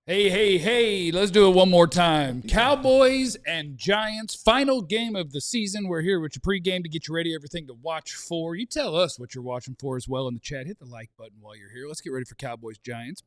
Hey, let's do it one more time. Cowboys and Giants, final game of the season. We're here with your pregame to get you ready, everything to watch for. You tell us what you're watching for as well in the chat. Hit the like button while you're here. Let's get ready for Cowboys Giants.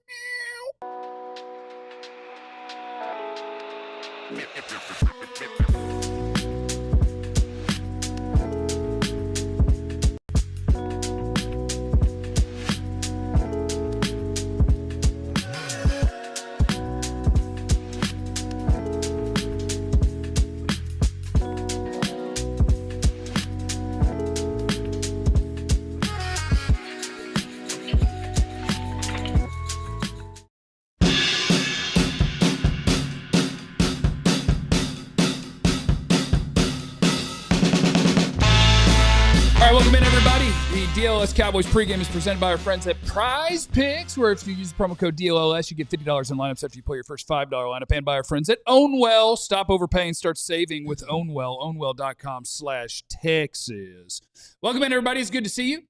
Welcome in, everybody. The DLLS Cowboys pregame is presented by our friends at Prize Picks, where if you use the promo code DLLS, you get $50 in lineups after you play your first $5 lineup, and by our friends at Ownwell. Stop overpaying, start saving with Ownwell, ownwell.com/Texas. Welcome in, everybody. It's good to see you.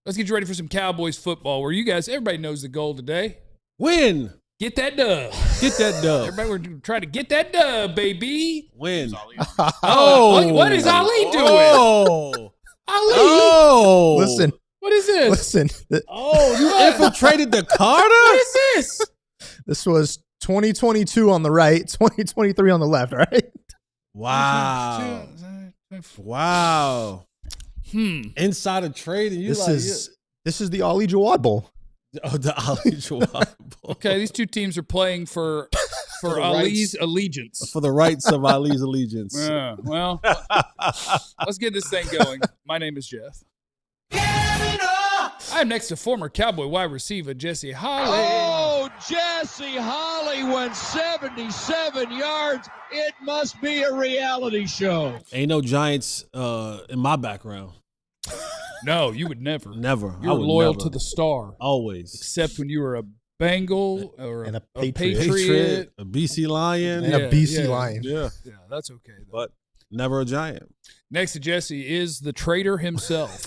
Let's get you ready for some Cowboys football, where you guys, everybody knows the goal today. Win. Get that dub. Get that dub. Everybody, we're trying to get that dub, baby. Win. Oh, what is Ali doing? Oh. Ali. Oh. Listen. What is this? Listen. Oh, you infiltrated the Carter? What is this? This was 2022 on the right, 2023 on the left, right? Wow. Wow. Insider trading. This is the Ali Jawad Bowl. Oh, the Ali Jawad Bowl. Okay, these two teams are playing for Ali's allegiance. For the rights of Ali's allegiance. Yeah, well, let's get this thing going. My name is Jeff. I'm next to former Cowboy wide receiver Jesse Holly. Oh, Jesse Holly went 77 yards. It must be a reality show. Ain't no Giants in my background. No, you would never. Never. You were loyal to the star. Always. Except when you were a Bengal or and a Patriot. Patriot. A BC Lion. And a BC Lion. Yeah. Yeah, that's okay, though. But never a Giant. Next to Jesse is the traitor himself.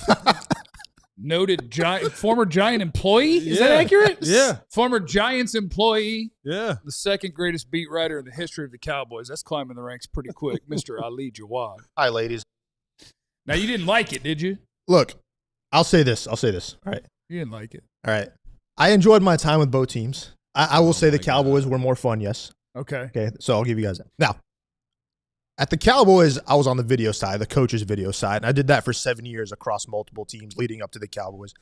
Noted former Giant employee? Is that accurate? Yeah. Former Giants employee. Yeah. The second greatest beat writer in the history of the Cowboys. That's climbing the ranks pretty quick. Mr. Ali Jawad. Hi, ladies. Now, you didn't like it, did you? Look, I'll say this. All right. You didn't like it. All right. I enjoyed my time with both teams. I will say the Cowboys were more fun, yes. Okay. Okay, so I'll give you guys that. Now, at the Cowboys, I was on the video side, the coach's video side, and I did that for 7 years across multiple teams leading up to the Cowboys.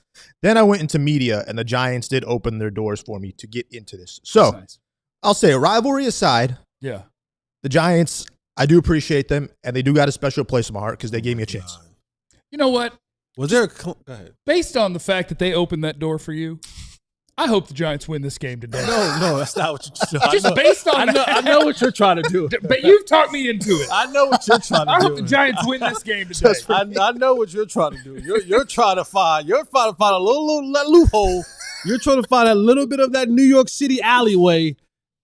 Then I went into media, and the Giants did open their doors for me to get into this. So nice. I'll say, rivalry aside, Yeah. the Giants, I do appreciate them, and they do got a special place in my heart because they gave me a chance. You know what? Was there go ahead. Based on the fact that they opened that door for you, I hope the Giants win this game today. No, that's not what you're trying to do. Just based on that. I know what you're trying to do. But you've talked me into it. I know what you're trying to I do. hope the Giants win this game today. I know what you're trying to do. You're trying to find a little loophole. You're trying to find a little bit of that New York City alleyway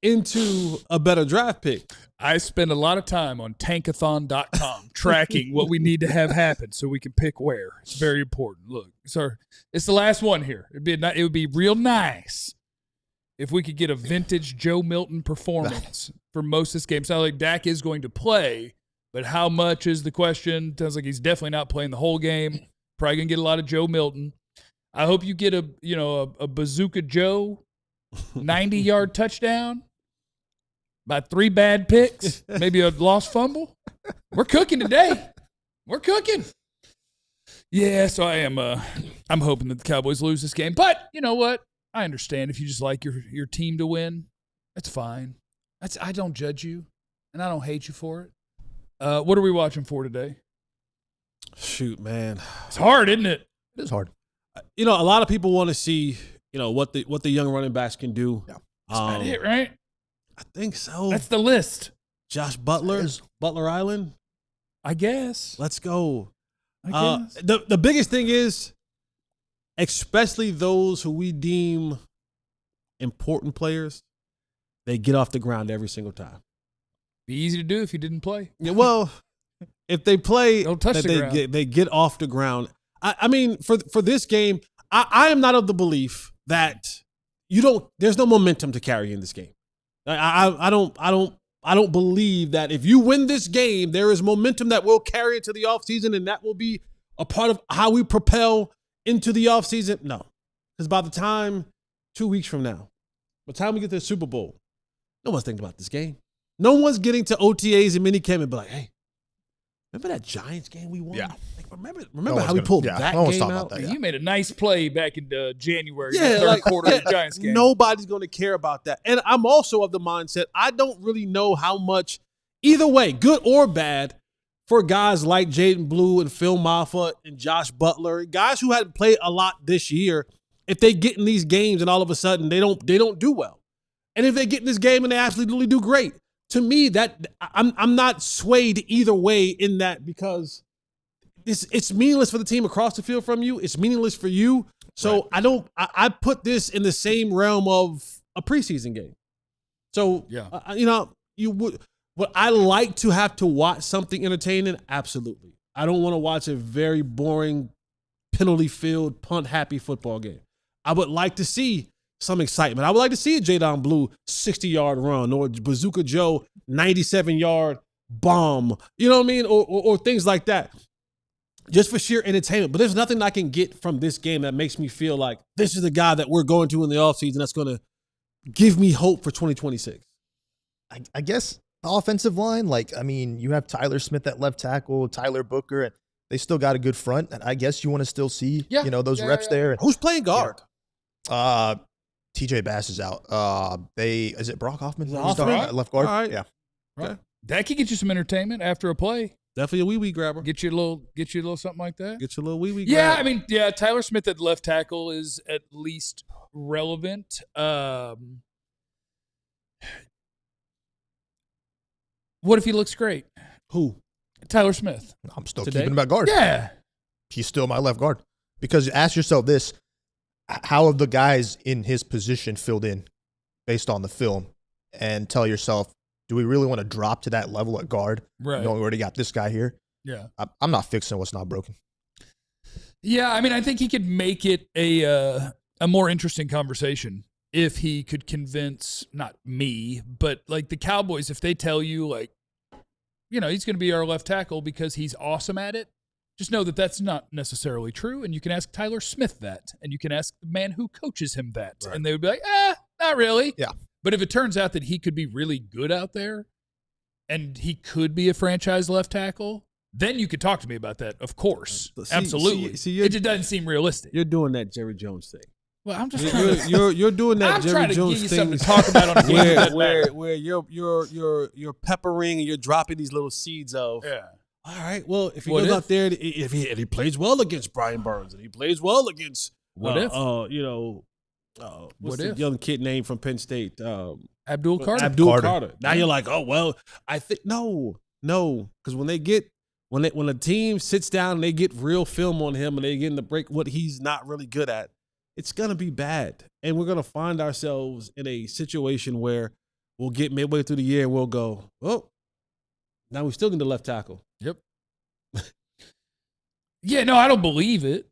into a better draft pick. I spend a lot of time on tankathon.com tracking what we need to have happen so we can pick where. It's very important. Look, sir, it's the last one here. It would be real nice if we could get a vintage Joe Milton performance for most of this game. Sounds like Dak is going to play, but how much is the question? Sounds like he's definitely not playing the whole game. Probably going to get a lot of Joe Milton. I hope you get a Bazooka Joe 90-yard touchdown. By 3 bad picks, maybe a lost fumble. We're cooking today. We're cooking. Yeah, so I'm hoping that the Cowboys lose this game. But you know what? I understand if you just like your team to win. That's fine. I don't judge you, and I don't hate you for it. What are we watching for today? Shoot, man. It's hard, isn't it? It is hard. A lot of people want to see, what the young running backs can do. Yeah. That's about it, right? I think so. That's the list. Josh Butler, Butler Island. I guess. Let's go. I guess. The biggest thing is, especially those who we deem important players, they get off the ground every single time. Be easy to do if you didn't play. Yeah, well, if they play, Don't touch the ground. They get off the ground. I mean, for this game, I am not of the belief that there's no momentum to carry in this game. I don't believe that if you win this game, there is momentum that will carry into the offseason, and that will be a part of how we propel into the offseason. No, because by the time 2 weeks from now, by the time we get to the Super Bowl, no one's thinking about this game. No one's getting to OTAs and minicamp and be like, hey, remember that Giants game we won? Yeah. Like, remember how we pulled that game out? That, yeah. You made a nice play back in January, the third quarter of the Giants game. Nobody's going to care about that. And I'm also of the mindset, I don't really know how much, either way, good or bad, for guys like Jaden Blue and Phil Maffa and Josh Butler, guys who hadn't played a lot this year, if they get in these games and all of a sudden they don't do well. And if they get in this game and they absolutely do great, to me, that I'm not swayed either way in that, because it's meaningless for the team across the field from you. It's meaningless for you. So right. I put this in the same realm of a preseason game. So, would I like to have to watch something entertaining? Absolutely. I don't want to watch a very boring, penalty-filled, punt-happy football game. I would like to see some excitement. I would like to see a Jadon Blue 60-yard run, or Bazooka Joe 97-yard bomb. You know what I mean? Or things like that. Just for sheer entertainment. But there's nothing I can get from this game that makes me feel like this is the guy that we're going to in the offseason that's going to give me hope for 2026. I guess the offensive line, you have Tyler Smith at left tackle, Tyler Booker, and they still got a good front. And I guess you want to still see, those reps there. Who's playing guard? TJ Bass is out. Is it Brock Hoffman? Hoffman? Left guard. All right. Yeah. Right. That could get you some entertainment after a play. Definitely a wee-wee grabber. Get you a little something like that. Get you a little wee-wee grabber. Yeah, Tyler Smith at left tackle is at least relevant. What if he looks great? Who? Tyler Smith. I'm still keeping him at guard. Yeah. He's still my left guard. Because ask yourself this, how have the guys in his position filled in based on the film? And tell yourself, do we really want to drop to that level at guard? Right. Knowing we already got this guy here? Yeah. I'm not fixing what's not broken. Yeah, I think he could make it a more interesting conversation if he could convince, not me, but like the Cowboys, if they tell you he's going to be our left tackle because he's awesome at it, just know that that's not necessarily true. And you can ask Tyler Smith that, and you can ask the man who coaches him that. Right. And they would be like, not really. Yeah. But if it turns out that he could be really good out there and he could be a franchise left tackle, then you could talk to me about that, of course. Absolutely. It just doesn't seem realistic. You're doing that Jerry Jones thing. Well, I'm just you're doing that Jerry Jones thing. Something to talk about on a game where you're peppering and you're dropping these little seeds of. Yeah. All right. Well, if he goes out there, if he plays well against Brian Burns, and he plays well against what's the young kid name from Penn State? Abdul Carter. Abdul Carter. Now you're like, oh well, I think no, because when the team sits down and they get real film on him and they get in the break what he's not really good at, it's gonna be bad, and we're gonna find ourselves in a situation where we'll get midway through the year and we'll go, oh, now we still need the left tackle. Yep. Yeah, no, I don't believe it.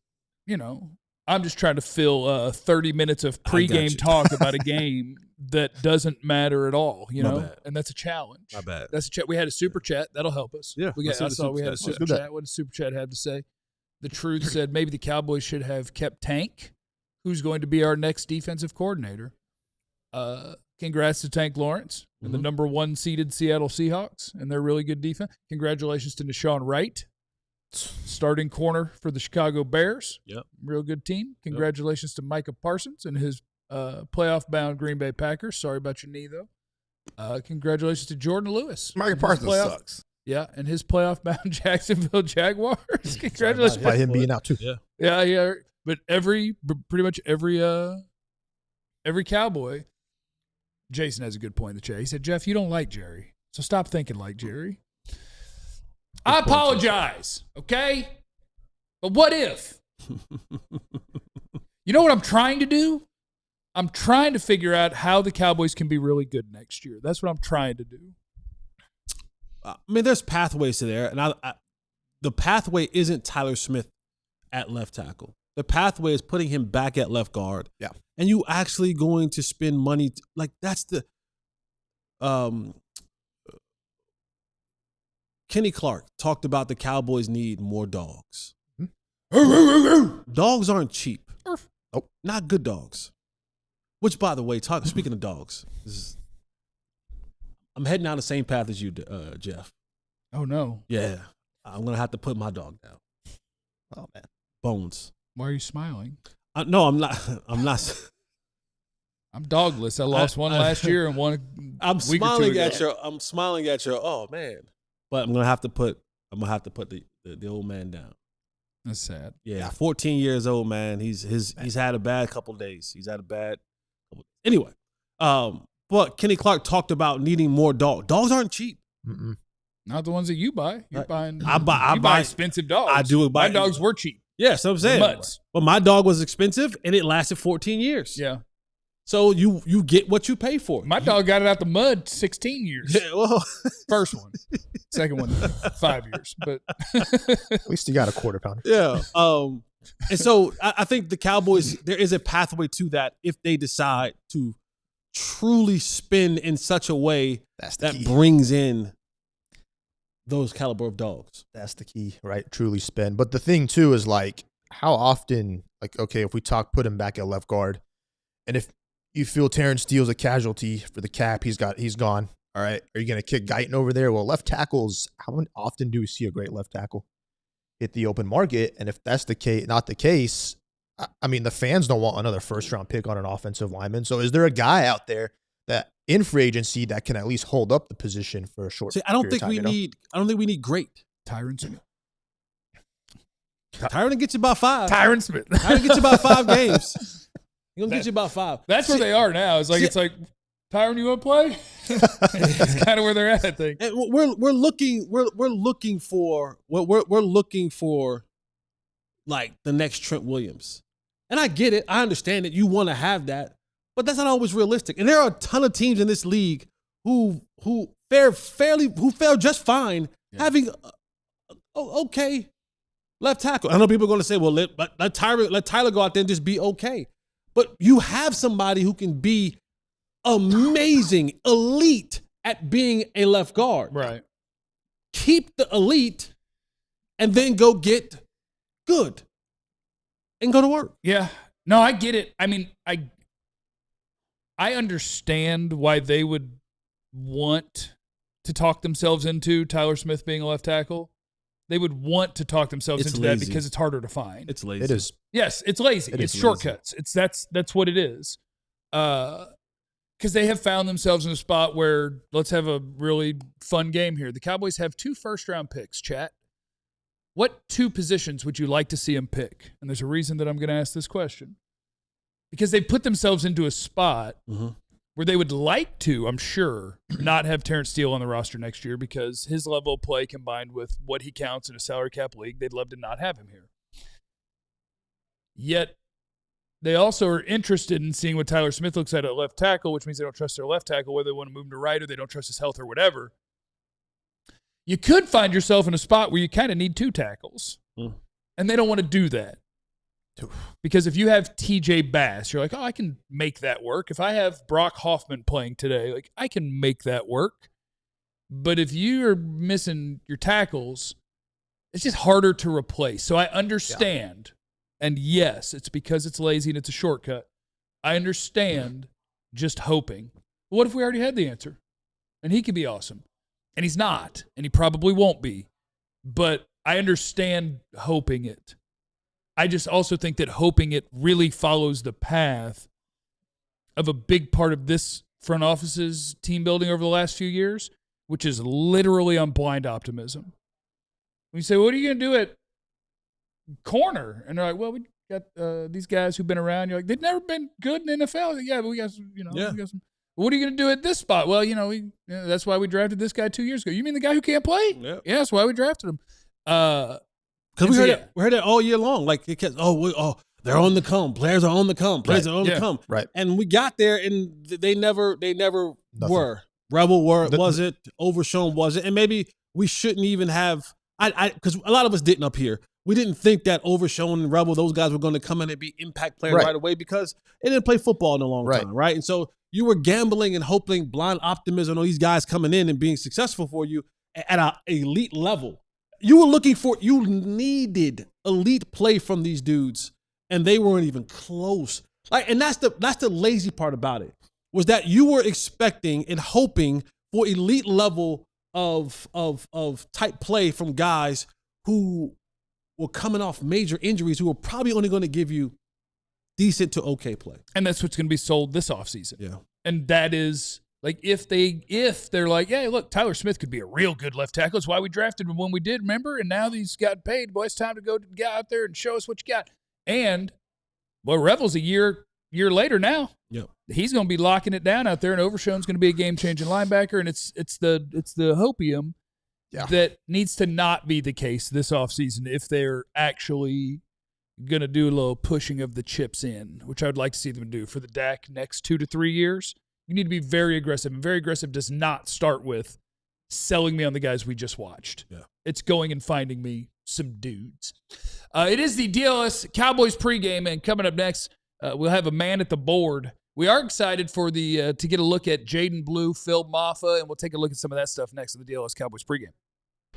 I'm just trying to fill 30 minutes of pregame talk about a game that doesn't matter at all, and that's a challenge. My bad. That's a chat. We had a super chat. That'll help us. Yeah. I saw we had a super chat. What did super chat have to say? The Truth said maybe the Cowboys should have kept Tank, who's going to be our next defensive coordinator. Congrats to Tank Lawrence and the number 1 seeded Seattle Seahawks and their really good defense. Congratulations to Nashawn Wright, starting corner for the Chicago Bears. Yep. Real good team. Congratulations to Micah Parsons and his playoff-bound Green Bay Packers. Sorry about your knee, though. Congratulations to Jordan Lewis. Micah Parsons sucks. Yeah, and his playoff-bound Jacksonville Jaguars. Congratulations. By him being out, too. Yeah. But pretty much every Cowboy, Jason has a good point in the chat. He said, Jeff, you don't like Jerry, so stop thinking like Jerry. I apologize, okay? But what if? You know what I'm trying to do? I'm trying to figure out how the Cowboys can be really good next year. That's what I'm trying to do. There's pathways to there, and the pathway isn't Tyler Smith at left tackle. The pathway is putting him back at left guard. Yeah. And you actually going to spend money. That's Kenny Clark talked about the Cowboys need more dogs. Dogs aren't cheap. Nope. Not good dogs. Which, by the way, speaking of dogs, I'm heading down the same path as you, Jeff. Oh, no. Yeah. I'm going to have to put my dog down. Oh, man. Bones. Why are you smiling? No, I'm not. I'm not. I'm dogless. I lost one last year and one I'm week or two smiling ago. at your. I'm smiling at your. Oh man! But I'm gonna have to put the old man down. That's sad. Yeah, 14 years old, man. He's had a bad couple of days. Anyway. But Kenny Clark talked about needing more dogs. Dogs aren't cheap. Mm-mm. Not the ones that you buy. You're buying. I you buy expensive dogs. I do buy. My dogs were cheap. Yes, I'm saying. Mutts. But my dog was expensive, and it lasted 14 years. Yeah. So you get what you pay for. My dog got it out the mud 16 years. Yeah, well, First one. Second one, 5 years. But At least you got a quarter pounder. yeah. And so I think the Cowboys, there is a pathway to that if they decide to truly spin in such a way That's the that key. brings in those caliber of dogs. That's the key, right? Truly spend. But the thing too is like, how often, like, okay, if we put him back at left guard, and if you feel Terrence Steele's a casualty for the cap, he's gone. All right. Are you going to kick Guyton over there? Well, left tackles, how often do we see a great left tackle hit the open market? And if that's not the case, I mean, the fans don't want another first-round pick on an offensive lineman. So is there a guy out there that in free agency that can at least hold up the position for a short See, I don't period think of time, I don't think we need great. Tyron Smith. Tyron gets you about 5. Tyron Smith. Tyron gets you about 5 games. He's gonna get you about 5. That's where they are now. It's like Tyron, you want to play? That's kind of where they're at, I think. And we're looking for like the next Trent Williams. And I get it. I understand it. You want to have that, but that's not always realistic. And there are a ton of teams in this league who fare just fine having okay left tackle. I know people are going to say, well, let Tyler go out there and just be okay. But you have somebody who can be amazing, elite at being a left guard. Right. Keep the elite and then go get good and go to work. Yeah. No, I get it. I mean, I understand why they would want to talk themselves into Tyler Smith being a left tackle. They would want to talk themselves into that because it's harder to find. It's lazy. It is. Yes, it's lazy. It's shortcuts. That's what it is. Because they have found themselves in a spot where let's have a really fun game here. The Cowboys have 2 first-round picks, chat. What 2 positions would you like to see them pick? And there's a reason that I'm going to ask this question. Because they put themselves into a spot where they would like to, I'm sure, not have Terrence Steele on the roster next year because his level of play combined with what he counts in a salary cap league, they'd love to not have him here. Yet, they also are interested in seeing what Tyler Smith looks at left tackle, which means they don't trust their left tackle, whether they want to move him to right or they don't trust his health or whatever. You could find yourself in a spot where you kind of need 2 tackles, and they don't want to do that. Because if you have TJ Bass, you're like, oh, I can make that work. If I have Brock Hoffman playing today, like I can make that work. But if you're missing your tackles, it's just harder to replace. So I understand. Yeah. And yes, it's because it's lazy and it's a shortcut. I understand just hoping. But what if we already had the answer? And he could be awesome. And he's not. And he probably won't be. But I understand hoping it. I just also think that hoping it really follows the path of a big part of this front office's team building over the last few years, which is literally on blind optimism. When you say, what are you going to do at corner? And they're like, well, we got these guys who've been around. You're like, they've never been good in the NFL. Like, yeah, but we got some, we got some. What are you going to do at this spot? Well, that's why we drafted this guy 2 years ago. You mean the guy who can't play? Yeah, that's why we drafted him. Because we heard that all year long. Like, they're on the come. Players are on the come. Players are on the come. Right. And we got there, and they never were. Rebel wasn't. Overshown wasn't. And maybe we shouldn't even have. Because a lot of us didn't up here. We didn't think that Overshown and Rebel, those guys were going to come in and be impact players right away because they didn't play football in a long time, right? And so You were gambling and hoping, blind optimism on these guys coming in and being successful for you at an elite level. You needed elite play from these dudes, and they weren't even close. And that's the lazy part about it, was that you were expecting and hoping for elite level of type play from guys who were coming off major injuries, who were probably only going to give you decent to okay play. And that's what's going to be sold this offseason. Yeah. And that is, like, if they're like, hey, look, Tyler Smith could be a real good left tackle. That's why we drafted him when we did, remember? And now he's got paid. Boy, it's time to go get out there and show us what you got. And, well, Revel's a year later now. Yep. He's going to be locking it down out there, and Overshown's going to be a game-changing linebacker, and it's the hopium that needs to not be the case this offseason if they're actually going to do a little pushing of the chips in, which I would like to see them do for the Dak next 2 to 3 years. You need to be very aggressive, and very aggressive does not start with selling me on the guys we just watched. Yeah. It's going and finding me some dudes. It is the DLS Cowboys pregame, and coming up next, we'll have a man at the board. We are excited for to get a look at Jaden Blue, Phil Maffa, and we'll take a look at some of that stuff next in the DLS Cowboys pregame.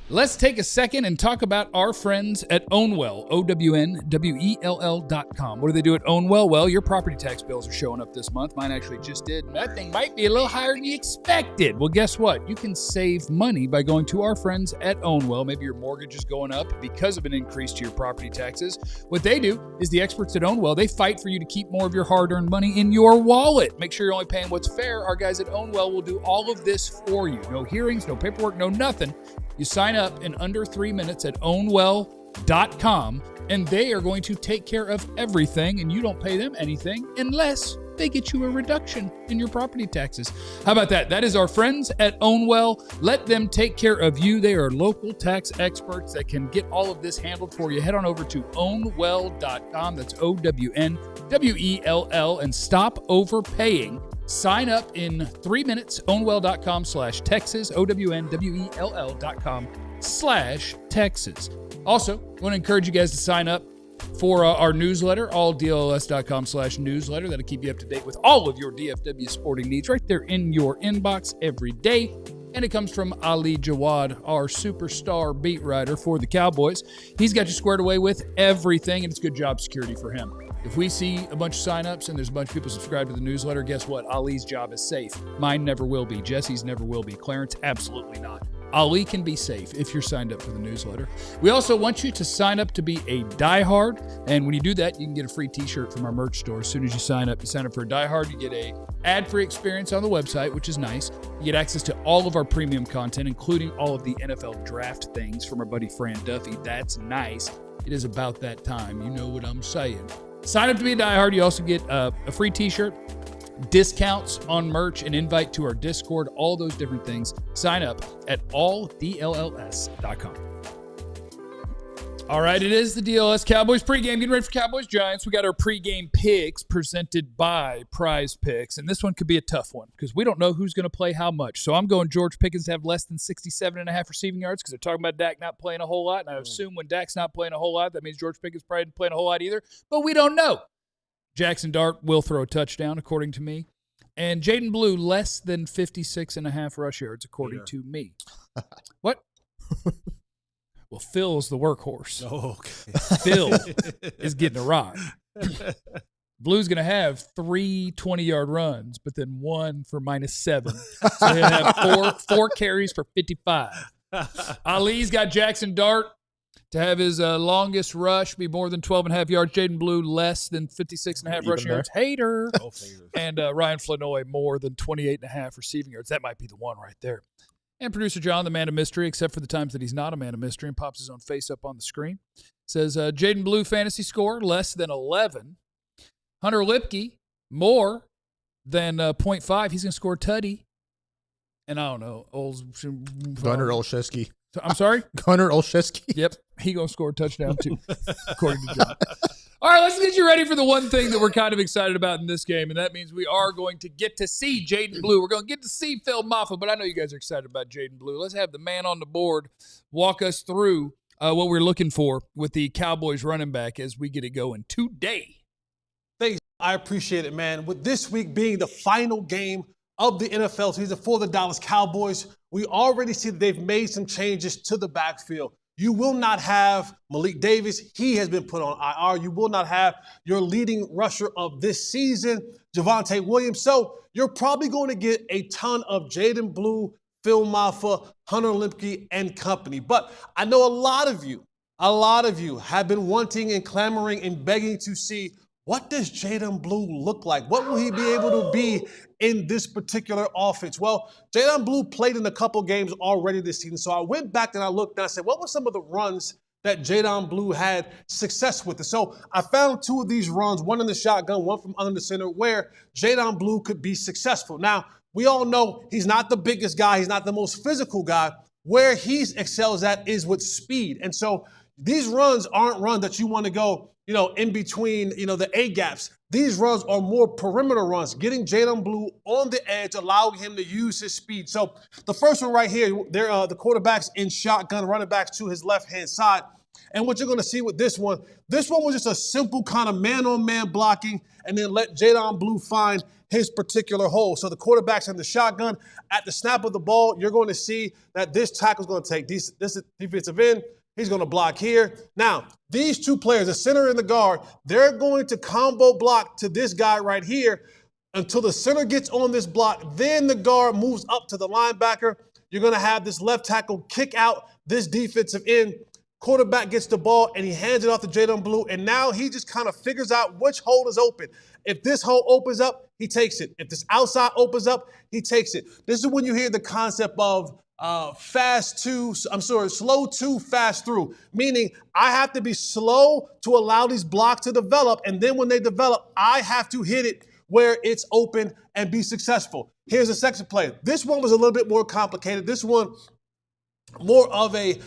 Let's take a second and talk about our friends at Ownwell, OWNWELL.com. What do they do at Ownwell? Well, your property tax bills are showing up this month. Mine actually just did. And that thing might be a little higher than you expected. Well, guess what? You can save money by going to our friends at Ownwell. Maybe your mortgage is going up because of an increase to your property taxes. What they do is the experts at Ownwell, they fight for you to keep more of your hard-earned money in your wallet. Make sure you're only paying what's fair. Our guys at Ownwell will do all of this for you. No hearings, no paperwork, no nothing. You sign up in under 3 minutes at ownwell.com, and they are going to take care of everything, and you don't pay them anything unless they get you a reduction in your property taxes. How about that? That is our friends at Ownwell. Let them take care of you. They are local tax experts that can get all of this handled for you. Head on over to ownwell.com. That's OWNWELL, and stop overpaying. Sign up in 3 minutes, ownwell.com/Texas, OWNWELL.com/Texas. Also, I want to encourage you guys to sign up for our newsletter, alldlls.com/newsletter. That'll keep you up to date with all of your DFW sporting needs right there in your inbox every day. And it comes from Ali Jawad, our superstar beat writer for the Cowboys. He's got you squared away with everything, and it's good job security for him. If we see a bunch of signups and there's a bunch of people subscribed to the newsletter, guess what? Ali's job is safe. Mine never will be. Jesse's never will be. Clarence, absolutely not. Ali can be safe if you're signed up for the newsletter. We also want you to sign up to be a diehard. And when you do that, you can get a free t-shirt from our merch store. As soon as you sign up for a diehard, you get a ad-free experience on the website, which is nice. You get access to all of our premium content, including all of the NFL draft things from our buddy Fran Duffy. That's nice. It is about that time. You know what I'm saying. Sign up to be a diehard. You also get a free t-shirt, discounts on merch, an invite to our Discord, all those different things. Sign up at alldlls.com. All right, it is the DLS Cowboys pregame. Getting ready for Cowboys Giants. We got our pregame picks presented by Prize Picks, and this one could be a tough one because we don't know who's going to play how much. So I'm going George Pickens to have less than 67.5 receiving yards because they're talking about Dak not playing a whole lot, and I assume when Dak's not playing a whole lot, that means George Pickens probably isn't playing a whole lot either, but we don't know. Jackson Dart will throw a touchdown, according to me. And Jaden Blue, less than 56.5 rush yards, according to me. What? Well, Phil's the workhorse. Oh, okay. Phil is getting a rock. Blue's going to have 3 20-yard runs, but then 1 for -7. So he'll have four carries for 55. Ali's got Jackson Dart to have his longest rush be more than 12.5 yards. Jaden Blue, less than 56.5 rush yards. Hater. And Ryan Flanoy, more than 28.5 receiving yards. That might be the one right there. And producer John, the man of mystery, except for the times that he's not a man of mystery and pops his own face up on the screen, says Jaden Blue fantasy score, less than 11. Hunter Lipke, more than 0.5. He's going to score tutty. And I don't know. Gunnar Olszewski. I'm sorry? Gunnar Olszewski. Yep. He going to score a touchdown, too, according to John. All right, let's get you ready for the one thing that we're kind of excited about in this game, and that means we are going to get to see Jaden Blue. We're going to get to see Phil Maffa, but I know you guys are excited about Jaden Blue. Let's have the man on the board walk us through what we're looking for with the Cowboys running back as we get it going today. I appreciate it, man. With this week being the final game of the NFL season for the Dallas Cowboys, we already see that they've made some changes to the backfield. You will not have Malik Davis. He has been put on IR. You will not have your leading rusher of this season, Javonte Williams. So you're probably going to get a ton of Jaden Blue, Phil Maffa, Hunter Limke, and company. But I know a lot of you have been wanting and clamoring and begging to see, what does Jaden Blue look like? What will he be able to be in this particular offense? Well, Jaden Blue played in a couple games already this season. So I went back and I looked and I said, what were some of the runs that Jaden Blue had success with? And so I found two of these runs, one in the shotgun, one from under the center, where Jaden Blue could be successful. Now, we all know he's not the biggest guy. He's not the most physical guy. Where he excels at is with speed. And so these runs aren't runs that you want to go, in between, the A gaps. These runs are more perimeter runs, getting Jaden Blue on the edge, allowing him to use his speed. So the first one right here, the quarterback's in shotgun, running backs to his left-hand side. And what you're going to see with this one was just a simple kind of man-on-man blocking, and then let Jaden Blue find his particular hole. So the quarterback's in the shotgun. At the snap of the ball, you're going to see that this tackle's going to take this defensive end. He's going to block here. Now, these two players, the center and the guard, they're going to combo block to this guy right here until the center gets on this block. Then the guard moves up to the linebacker. You're going to have this left tackle kick out this defensive end. Quarterback gets the ball, and he hands it off to Jaden Blue, and now he just kind of figures out which hole is open. If this hole opens up, he takes it. If this outside opens up, he takes it. This is when you hear the concept of slow to fast through, meaning I have to be slow to allow these blocks to develop, and then when they develop, I have to hit it where it's open and be successful. Here's the second play. This one was a little bit more complicated. This one, more of a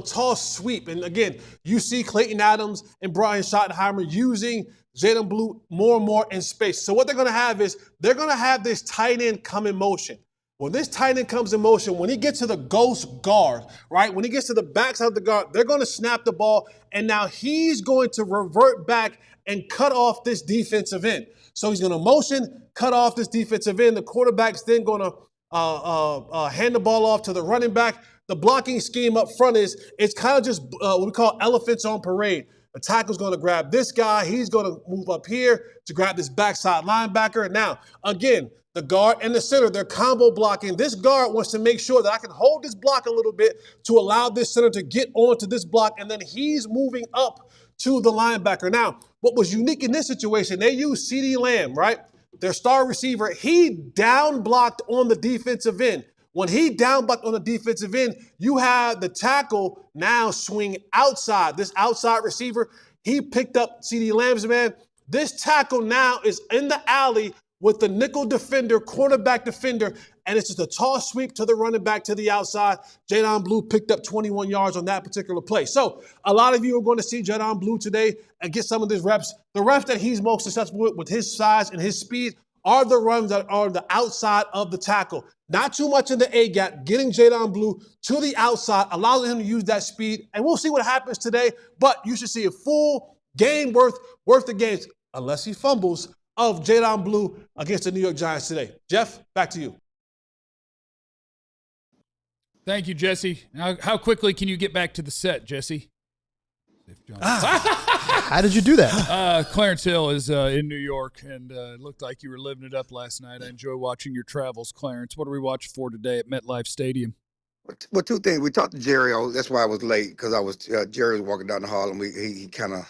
toss sweep. And again, you see Clayton Adams and Brian Schottenheimer using Jaden Blue more and more in space. So what they're going to have is they're going to have this tight end come in motion. When this tight end comes in motion, when he gets to the ghost guard, right, when he gets to the backside of the guard, they're going to snap the ball, and now he's going to revert back and cut off this defensive end. So he's going to motion, cut off this defensive end. The quarterback's then going to hand the ball off to the running back. The blocking scheme up front it's kind of just what we call elephants on parade. The tackle's going to grab this guy. He's going to move up here to grab this backside linebacker. And now, again, the guard and the center, they're combo blocking. This guard wants to make sure that I can hold this block a little bit to allow this center to get onto this block, and then he's moving up to the linebacker. Now, what was unique in this situation, they used CeeDee Lamb, right? Their star receiver. He down blocked on the defensive end. When he down blocked on the defensive end, you have the tackle now swing outside. This outside receiver, he picked up CeeDee Lamb's man. This tackle now is in the alley with the nickel defender, cornerback defender, and it's just a toss sweep to the running back to the outside. Jaden Blue picked up 21 yards on that particular play. So a lot of you are going to see Jaden Blue today and get some of these reps. The reps that he's most successful with his size and his speed are the runs that are the outside of the tackle. Not too much in the A gap, getting Jaden Blue to the outside, allowing him to use that speed. And we'll see what happens today, but you should see a full game worth of games, unless he fumbles, of Jaden Blue against the New York Giants today. Jeff, back to you. Thank you, Jesse. How quickly can you get back to the set, Jesse? How did you do that? Clarence Hill is in New York, and it looked like you were living it up last night. I enjoy watching your travels, Clarence. What are we watching for today at MetLife Stadium? Well, two things. We talked to Jerry. That's why I was late, because Jerry was walking down the hall, and he kind of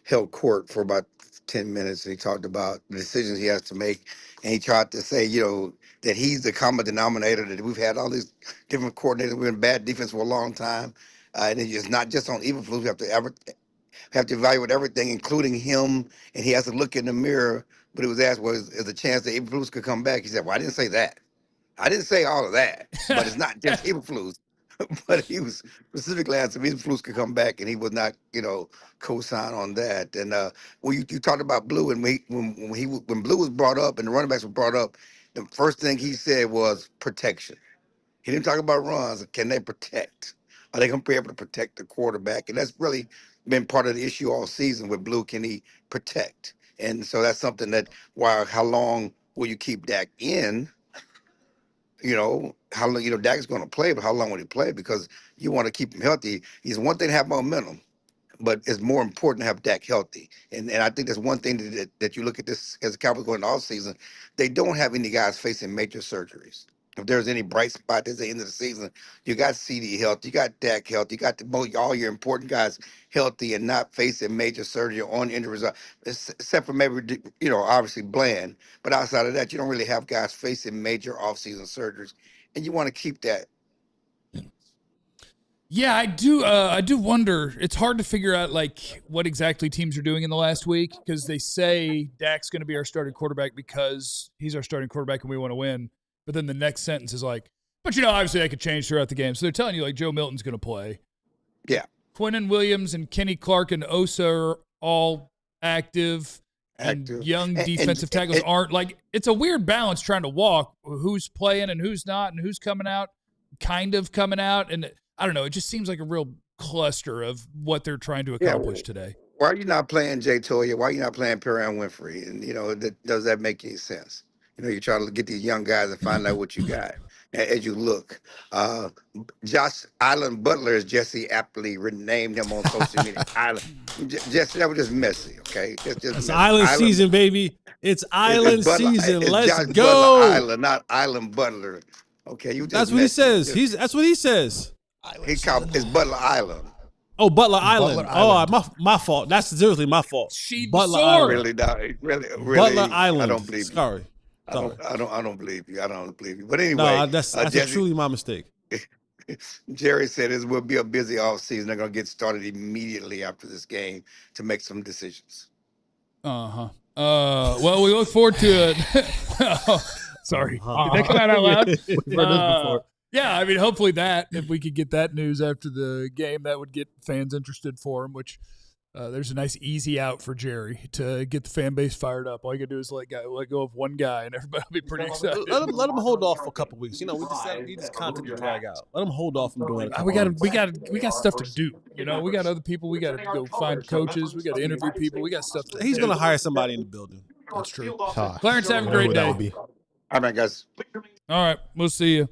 held court for about 10 minutes, and he talked about the decisions he has to make, and he tried to say, that he's the common denominator, that we've had all these different coordinators. We've been bad defense for a long time, and it's not just on Eberflus. We have to evaluate everything, including him, and he has to look in the mirror. But it was asked, is there a chance that Eberflus could come back? He said, well, I didn't say that. I didn't say all of that, but it's not just Eberflus. But he was specifically asked if Eberflus could come back, and he would not, co-sign on that. And when you talked about Blue, and when Blue was brought up and the running backs were brought up, the first thing he said was protection. He didn't talk about runs. Can they protect? Are they going to be able to protect the quarterback? And that's really been part of the issue all season with Blue. Can he protect? And so that's something that, while how long will you keep Dak in? How long, Dak's going to play, but how long will he play? Because you want to keep him healthy. It's one thing to have momentum, but it's more important to have Dak healthy. And I think that's one thing that you look at this as a Cowboys going all season. They don't have any guys facing major surgeries. If there's any bright spot at the end of the season, you got CD healthy, you got Dak healthy, you got all your important guys healthy and not facing major surgery on injuries, except for maybe, obviously Bland. But outside of that, you don't really have guys facing major offseason surgeries. And you want to keep that. Yeah, I do. I do wonder. It's hard to figure out what exactly teams are doing in the last week, because they say Dak's going to be our starting quarterback because he's our starting quarterback and we want to win. But then the next sentence is but obviously that could change throughout the game. So they're telling you Joe Milton's going to play. Yeah. Quinnen Williams and Kenny Clark and Osa are all active. And young defensive tackles aren't. It's a weird balance trying to walk who's playing and who's not and who's coming out, kind of coming out. And I don't know. It just seems like a real cluster of what they're trying to accomplish today. Why are you not playing Jay Toya? Why are you not playing Perrin Winfrey? And, does that make any sense? You're trying to get these young guys and find out what you got as you look. Josh Island Butler, as Jesse aptly renamed him on social media. Jesse, that was just messy, okay? It's Island season, baby. It's Island season. Let's Josh go. Butler Island, not Island Butler. Okay, that's what he says. That's what he says. It's Butler Island. Oh, Butler Island. Oh, my fault. That's seriously my fault. Butler Island. Really. Butler Island. I don't believe you. Sorry. I don't believe you. I don't believe you. But anyway, no, that's truly my mistake. Jerry said it will be a busy offseason. They're going to get started immediately after this game to make some decisions. Well, we look forward to it. Sorry. Did that come out loud? We've heard this before. Yeah, I mean, hopefully if we could get that news after the game, that would get fans interested for him, which there's a nice easy out for Jerry to get the fan base fired up. All you got to do is let go of one guy, and everybody will be pretty excited. Let him hold off for a couple weeks. We just need this content to drag out. Let him hold off from doing it. We got stuff to do. We got other people. We got to go find coaches. We got to interview people. We got stuff to do. He's going to hire somebody in the building. That's true. Clarence, have a great day. All right, guys. All right, we'll see you.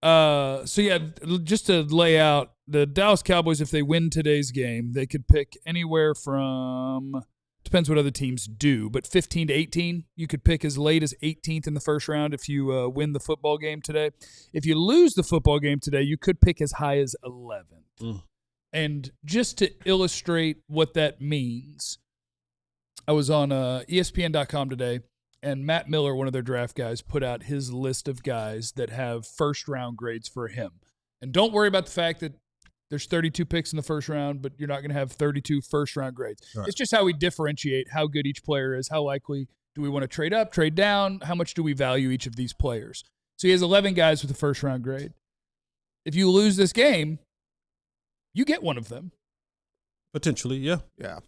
So yeah, just to lay out the Dallas Cowboys, if they win today's game, they could pick anywhere from, depends what other teams do, but 15 to 18. You could pick as late as 18th in the first round if you win the football game today. If you lose the football game today, you could pick as high as 11th. And just to illustrate what that means, I was on ESPN.com today, and Matt Miller, one of their draft guys, put out his list of guys that have first-round grades for him. And don't worry about the fact that there's 32 picks in the first round, but you're not going to have 32 first-round grades. Right. It's just how we differentiate how good each player is, how likely do we want to trade up, trade down, how much do we value each of these players. So he has 11 guys with a first-round grade. If you lose this game, you get one of them. Potentially, yeah. Yeah.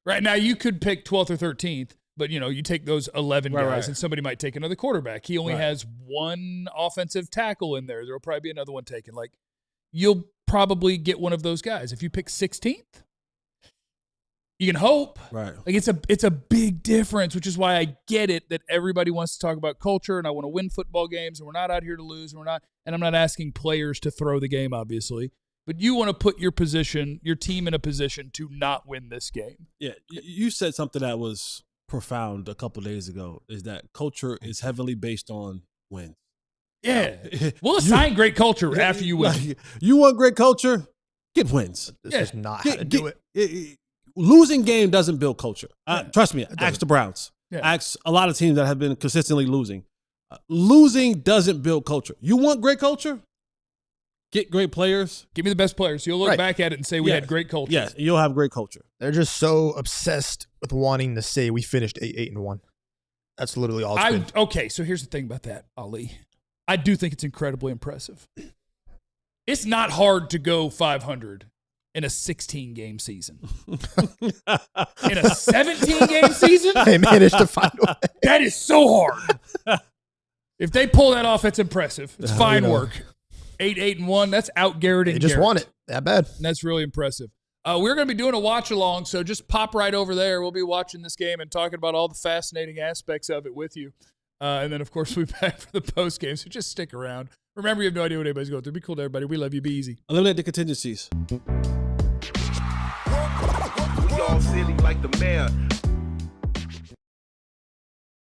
Right now, you could pick 12th or 13th. But, you take those 11 guys, and somebody might take another quarterback. He only has one offensive tackle in there. There will probably be another one taken. You'll probably get one of those guys. If you pick 16th, you can hope. Right. It's a big difference, which is why I get it that everybody wants to talk about culture, and I want to win football games, and we're not out here to lose, and I'm not asking players to throw the game, obviously. But you want to put your team in a position to not win this game. Yeah, you said something that was profound a couple of days ago, is that culture is heavily based on wins. Yeah. We'll assign great culture after you win. You want great culture? Get wins. This is not how to do it. Losing game doesn't build culture. Trust me. Ask the Browns. Yeah. Ask a lot of teams that have been consistently losing. Losing doesn't build culture. You want great culture? Get great players. Give me the best players. You'll look back at it and say we had great culture. Yes, you'll have great culture. They're just so obsessed with wanting to say we finished 8-1. That's literally all it's been. Okay, so here's the thing about that, Ali. I do think it's incredibly impressive. It's not hard to go 500 in a 16-game season. In a 17-game season? They managed to find a way. That is so hard. If they pull that off, that's impressive. It's fine work. 8-1, that's out Garrett and They just Garrett. won it that bad. And that's really impressive. We're going to be doing a watch along, so just pop right over there. We'll be watching this game and talking about all the fascinating aspects of it with you. And then, of course, we'll be back for the post game, so just stick around. Remember, you have no idea what anybody's going through. Be cool to everybody. We love you. Be easy. Eliminate the contingencies. We all silly like the mayor.